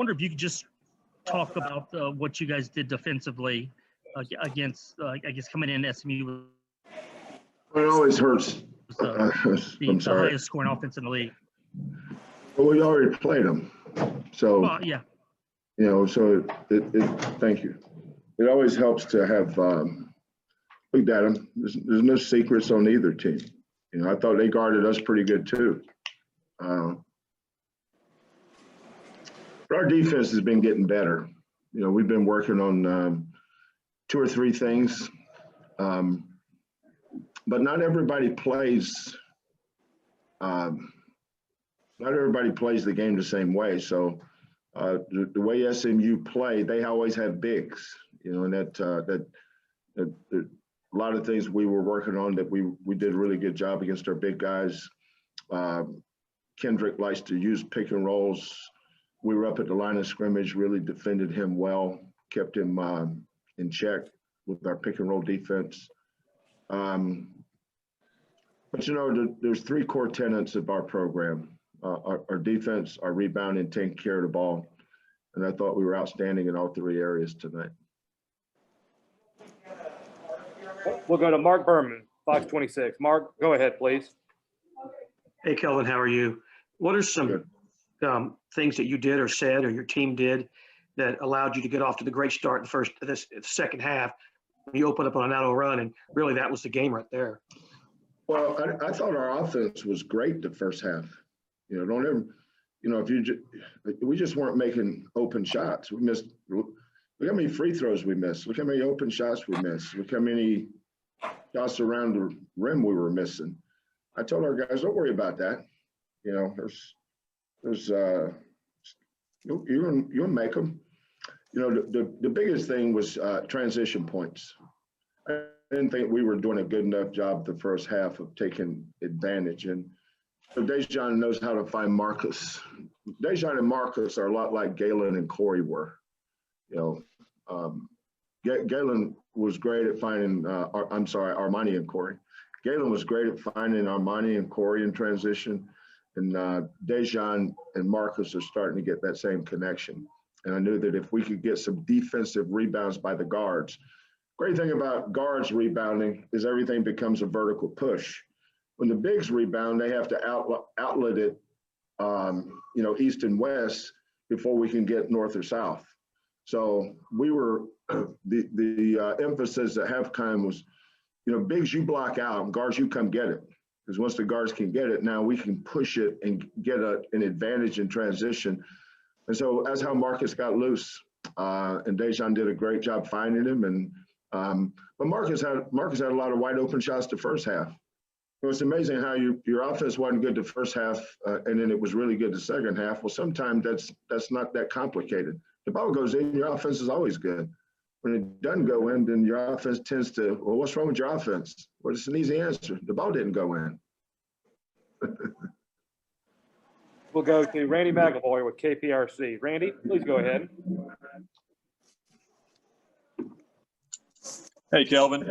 wonder if you could just talk about what you guys did defensively against, I guess, coming in SMU. It always hurts. The highest scoring offense in the league. Well, we already played them. So, yeah. You know, so thank you. It always helps to have looked at them. There's no secrets on either team. You know, I thought they guarded us pretty good too. But our defense has been getting better. You know, we've been working on 2 or 3 things. But not everybody plays. Not everybody plays the game the same way. So the way SMU play, they always have bigs. You know, and that a lot of things we were working on that we did a really good job against our big guys. Kendrick likes to use pick and rolls. We were up at the line of scrimmage, really defended him well, kept him in check with our pick and roll defense. But you know, there's 3 core tenets of our program: our defense, our rebounding, taking care of the ball, and I thought we were outstanding in all 3 areas tonight. We'll go to Mark Berman, Fox 26. Mark, go ahead, please. Hey, Kelvin, how are you? What are some things that you did or said or your team did that allowed you to get off to the great start in the second half? You opened up on an auto run, and really that was the game right there. Well, I thought our offense was great the first half. You know, don't ever, you know, we just weren't making open shots. We missed. Look how many free throws we missed. Look how many open shots we missed. Look how many shots around the rim we were missing. I told our guys, don't worry about that. You know, you'll make them. You know, the biggest thing was transition points. I didn't think we were doing a good enough job the first half of taking advantage. And so Dejan knows how to find Marcus. Dejan and Marcus are a lot like Galen and Corey were. You know, Galen was great at finding, Armani and Corey. Galen was great at finding Armani and Corey in transition. And Dejan and Marcus are starting to get that same connection. And I knew that if we could get some defensive rebounds by the guards. Great thing about guards rebounding is everything becomes a vertical push. When the bigs rebound, they have to outlet it, you know, east and west before we can get north or south. So we were, the emphasis at halftime was, you know, bigs you block out, and guards you come get it. Because once the guards can get it, now we can push it and get an advantage in transition. And so that's how Marcus got loose. And Dejan did a great job finding him. And but Marcus had a lot of wide open shots the first half. It was amazing how your offense wasn't good the first half, and then it was really good the second half. Well, sometimes that's not that complicated. The ball goes in, your offense is always good. When it doesn't go in, then your offense tends to, well, what's wrong with your offense? Well, it's an easy answer. The ball didn't go in. We'll go to Randy McElvoy with KPRC. Randy, please go ahead. Hey, Kelvin.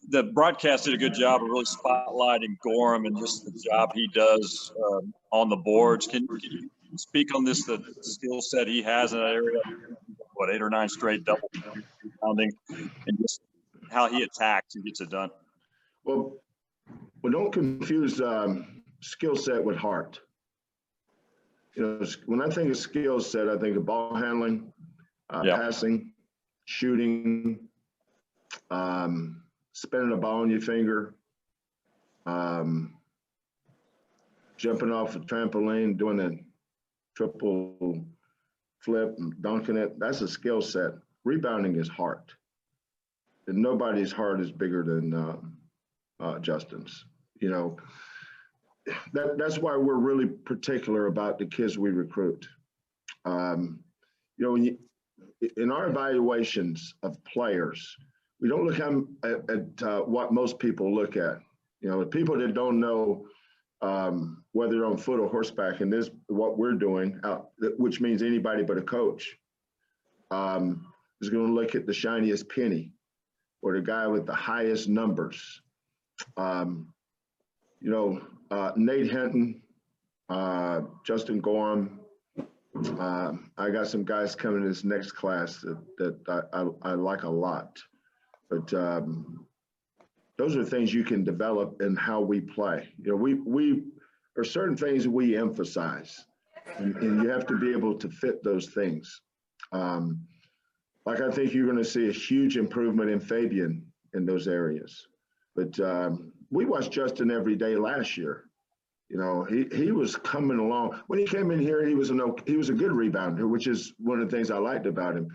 The broadcast did a good job of really spotlighting Gorham and just the job he does on the boards. Can you speak on this, the skill set he has in that area? What, 8 or 9 straight double pounding, and just how he attacks and gets it done? Well, don't confuse skill set with heart. You know, when I think of skill set, I think of ball handling, passing, shooting, spinning a ball on your finger, jumping off a trampoline, doing a triple flip and dunking it. That's a skill set. Rebounding is heart. And nobody's heart is bigger than Justin's. You know, that's why we're really particular about the kids we recruit. You know, in our evaluations of players, we don't look at what most people look at. You know, the people that don't know whether they're on foot or horseback, and this what we're doing, which means anybody but a coach, is going to look at the shiniest penny or the guy with the highest numbers. You know, Nate Hinton, Justin Gorham, I got some guys coming in this next class that I like a lot. But those are things you can develop in how we play. You know, we are certain things we emphasize, and you have to be able to fit those things. Like I think you're going to see a huge improvement in Fabian in those areas. But we watched Justin every day last year. You know, he was coming along. When he came in here, he was a good rebounder, which is one of the things I liked about him.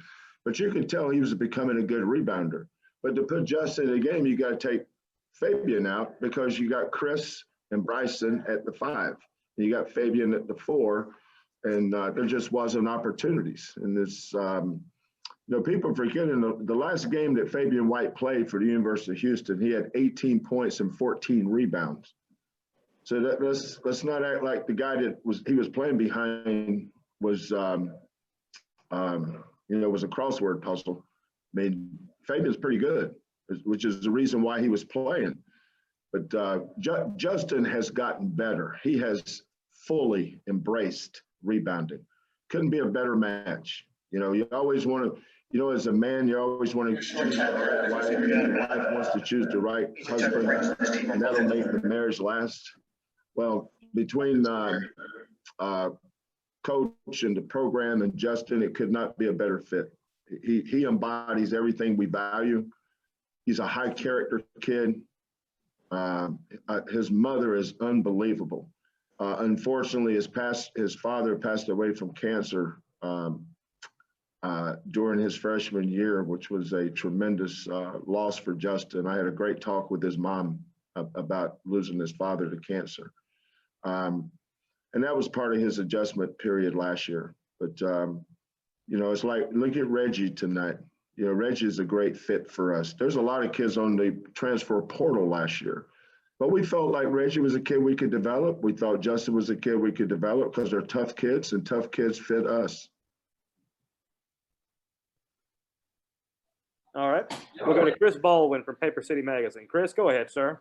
But you could tell he was becoming a good rebounder. But to put Justin in the game, you got to take Fabian out because you got Chris and Bryson at the 5. And you got Fabian at the 4, and there just wasn't opportunities. And this, you know, people forgetting the last game that Fabian White played for the University of Houston, he had 18 points and 14 rebounds. So let's not act like the guy that he was playing behind was, you know, was a crossword puzzle. I mean, Fabian's pretty good, which is the reason why he was playing. But Justin has gotten better. He has fully embraced rebounding. Couldn't be a better match. You know, you always want to, you know, as a man, you always want to choose the right wife. Your wife wants to choose the right husband, and that'll make the marriage last. Well, between coach and the program and Justin, it could not be a better fit. He embodies everything we value. He's a high character kid. His mother is unbelievable. Unfortunately, his father passed away from cancer during his freshman year, which was a tremendous loss for Justin. I had a great talk with his mom about losing his father to cancer. And that was part of his adjustment period last year. But, you know, it's like, look at Reggie tonight. You know, Reggie is a great fit for us. There's a lot of kids on the transfer portal last year. But we felt like Reggie was a kid we could develop. We thought Justin was a kid we could develop because they're tough kids, and tough kids fit us. All right. We'll go to Chris Baldwin from Paper City Magazine. Chris, go ahead, sir.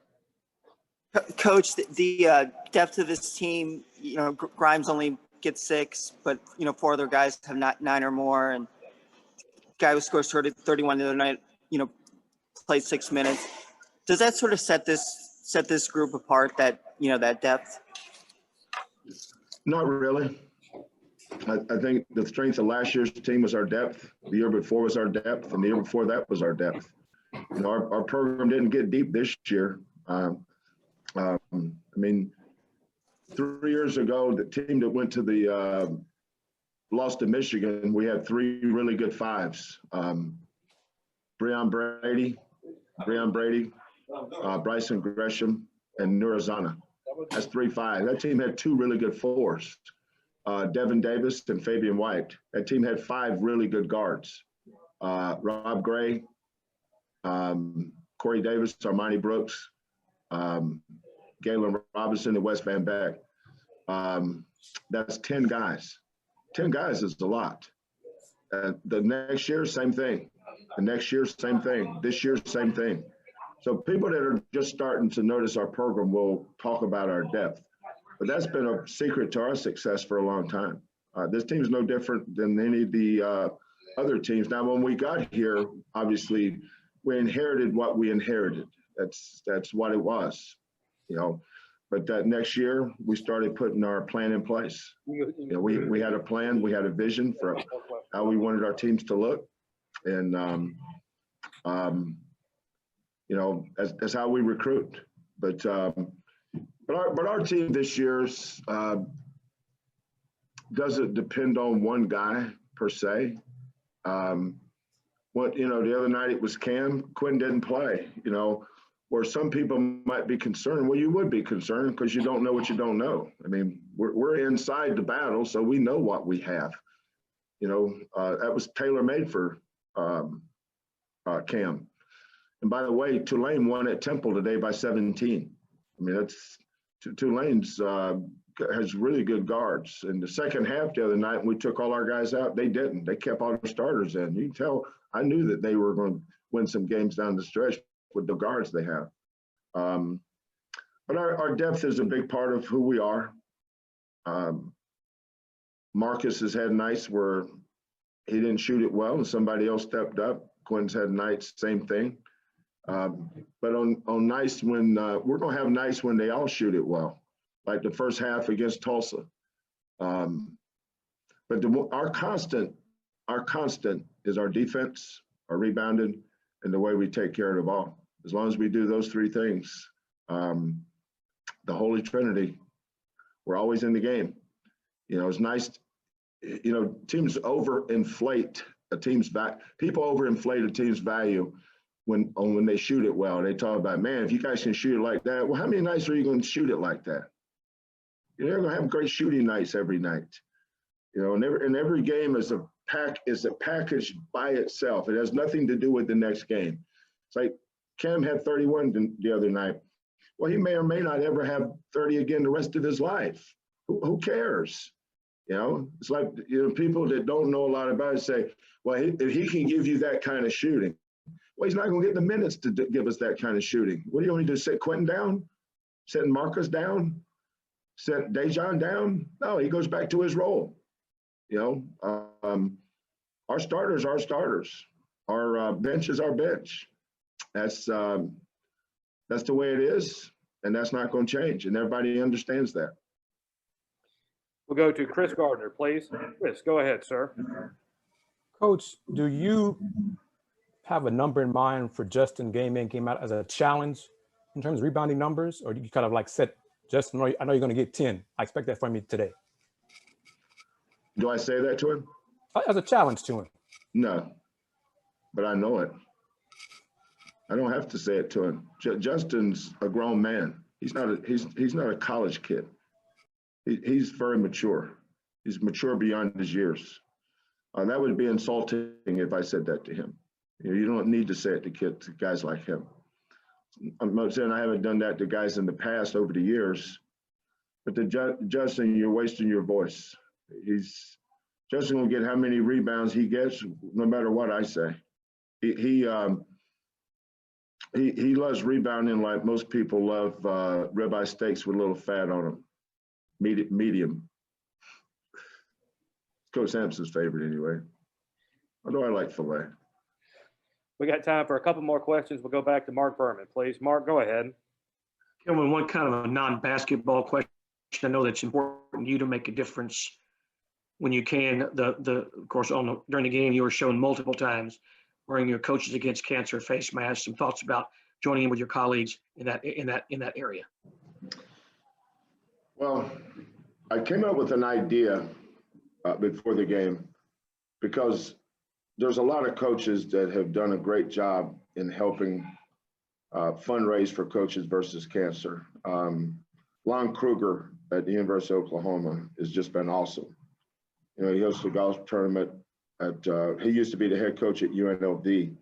Coach, the depth of this team, you know, Grimes only gets 6, but, you know, 4 other guys have 9 or more. And guy who scores 31 the other night, you know, played 6 minutes. Does that sort of set this group apart, that, you know, that depth? Not really. I think the strength of last year's team was our depth. The year before was our depth, and the year before that was our depth. You know, our program didn't get deep this year. I mean, 3 years ago, the team that went to the lost to Michigan, we had 3 really good 5s. Breon Brady, Bryson Gresham, and Nurazana. That's 3-5. That team had 2 really good 4s. Devin Davis and Fabian White. That team had 5 really good guards. Rob Gray, Corey Davis, Armani Brooks, Galen Robinson, and Wes Van Beck. That's 10 guys. 10 guys is a lot. The next year, same thing. The next year, same thing. This year, same thing. So people that are just starting to notice our program will talk about our depth. But that's been a secret to our success for a long time. This team is no different than any of the other teams. Now, when we got here, obviously, we inherited what we inherited. That's what it was, you know. But that next year, we started putting our plan in place. You know, we had a plan, we had a vision for how we wanted our teams to look, and you know, that's how we recruit. But our team this year doesn't depend on one guy per se. You know, the other night it was Cam. Quinn didn't play. You know, where some people might be concerned. Well, you would be concerned because you don't know what you don't know. I mean, we're inside the battle, so we know what we have. You know, that was tailor-made for Cam. And by the way, Tulane won at Temple today by 17. I mean, that's Tulane's has really good guards. In the second half the other night, when we took all our guys out, they didn't. They kept all their starters in. You can tell, I knew that they were going to win some games down the stretch with the guards they have. But our depth is a big part of who we are. Marcus has had nights where he didn't shoot it well and somebody else stepped up. Quinn's had nights, same thing. But on nights when we're going to have nights when they all shoot it well, like the first half against Tulsa. But our constant is our defense, our rebounding, and the way we take care of the ball. As long as we do those three things, the Holy Trinity, we're always in the game. You know, it's nice. You know, teams overinflate a team's value. People overinflate a team's value when they shoot it well. They talk about, man, if you guys can shoot it like that, well, how many nights are you going to shoot it like that? You're never going to have great shooting nights every night. You know, and every game is a package by itself. It has nothing to do with the next game. It's like Cam had 31 the other night. Well, he may or may not ever have 30 again the rest of his life. Who cares? You know, it's like, you know, people that don't know a lot about it say, well, if he can give you that kind of shooting, well, he's not going to get the minutes to give us that kind of shooting. What do you want me to do? Set Quentin down? Set Marcus down? Set Dejan down? No, he goes back to his role. You know, our starters are our starters. Our bench is our bench. That's the way it is, and that's not going to change, and everybody understands that. We'll go to Chris Gardner, please. Chris, go ahead, sir. Coach, do you have a number in mind for Justin game in, game out as a challenge in terms of rebounding numbers? Or do you kind of like set, Justin, I know you're going to get 10. I expect that from you today. Do I say that to him? As a challenge to him. No, but I know it. I don't have to say it to him. Justin's a grown man. He's not a college kid. He's very mature. He's mature beyond his years. That would be insulting if I said that to him. You know, you don't need to say it to guys like him. I'm not saying I haven't done that to guys in the past over the years, but Justin, you're wasting your voice. Justin will get how many rebounds he gets, no matter what I say. He loves rebounding like most people love ribeye steaks with a little fat on them. Medium. Coach Sampson's favorite anyway. Although I like filet. We got time for a couple more questions. We'll go back to Mark Berman, please. Mark, go ahead. Kelvin, one kind of a non-basketball question. I know that's important for you to make a difference when you can. Of course, during the game, you were shown multiple times wearing your Coaches Against Cancer face mask. Some thoughts about joining in with your colleagues in that area. Well, I came up with an idea before the game because there's a lot of coaches that have done a great job in helping fundraise for Coaches versus Cancer. Lon Kruger at the University of Oklahoma has just been awesome. You know, he hosts a golf tournament he used to be the head coach at UNLV.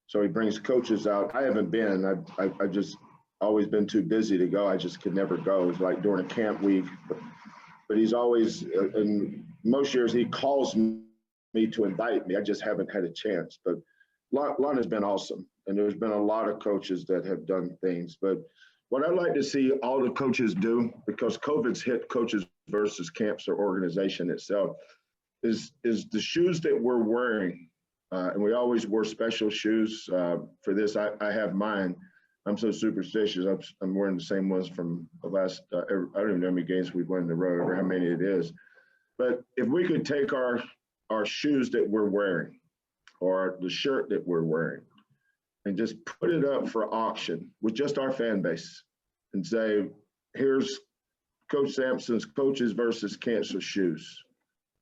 So he brings coaches out. I haven't been, I've just always been too busy to go. I just could never go. It's like during a camp week, but he's always, in most years he calls me to invite me. I just haven't had a chance, but Lon has been awesome. And there's been a lot of coaches that have done things, but what I'd like to see all the coaches do, because COVID's hit Coaches versus Cancer organization itself, is the shoes that we're wearing. And we always wore special shoes for this. I have mine. I'm so superstitious. I'm wearing the same ones from the last, I don't even know how many games we've won in a row or how many it is. But if we could take our shoes that we're wearing or the shirt that we're wearing and just put it up for auction with just our fan base and say, here's Coach Sampson's Coaches versus Cancer shoes,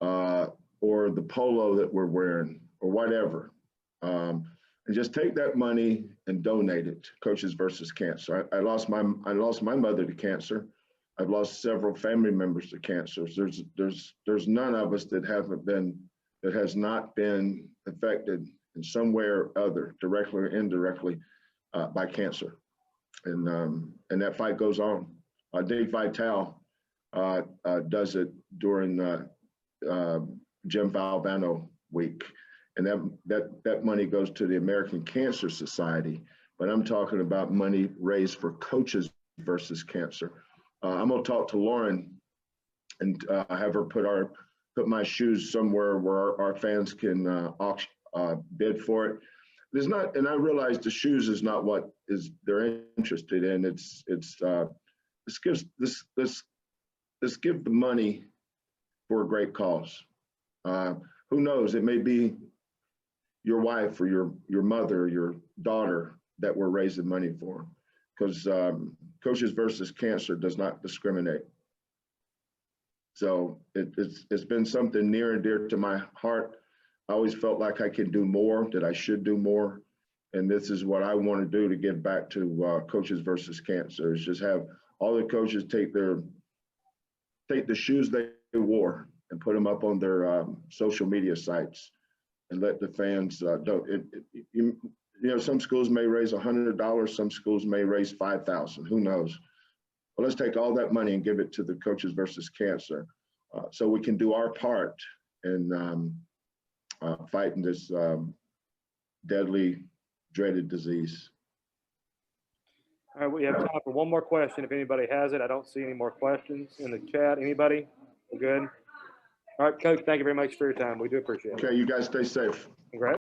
or the polo that we're wearing or whatever. And just take that money and donate it to Coaches versus Cancer. I lost my mother to cancer. I've lost several family members to cancer. There's none of us that has not been affected in some way or other, directly or indirectly, by cancer. And that fight goes on. Dave Vitale does it during Jim Valvano week. And that money goes to the American Cancer Society. But I'm talking about money raised for Coaches versus Cancer. I'm going to talk to Lauren and have her put our put my shoes somewhere where our fans can bid for it. There's not, and I realize the shoes is not what is they're interested in. Let's give the money for a great cause. Who knows? It may be your wife or your mother, your daughter that we're raising money for, because Coaches versus Cancer does not discriminate. So it's been something near and dear to my heart. I always felt like I could do more, that I should do more. And this is what I want to do to give back to Coaches versus Cancer, is just have all the coaches take the shoes they wore and put them up on their social media sites and let the fans some schools may raise $100, some schools may raise $5,000, who knows? Well, let's take all that money and give it to the Coaches versus Cancer, so we can do our part in fighting this deadly, dreaded disease. All right, we have time for one more question if anybody has it. I don't see any more questions in the chat. Anybody? We're good. All right, Coach, thank you very much for your time. We do appreciate it. Okay, you guys stay safe. Congrats.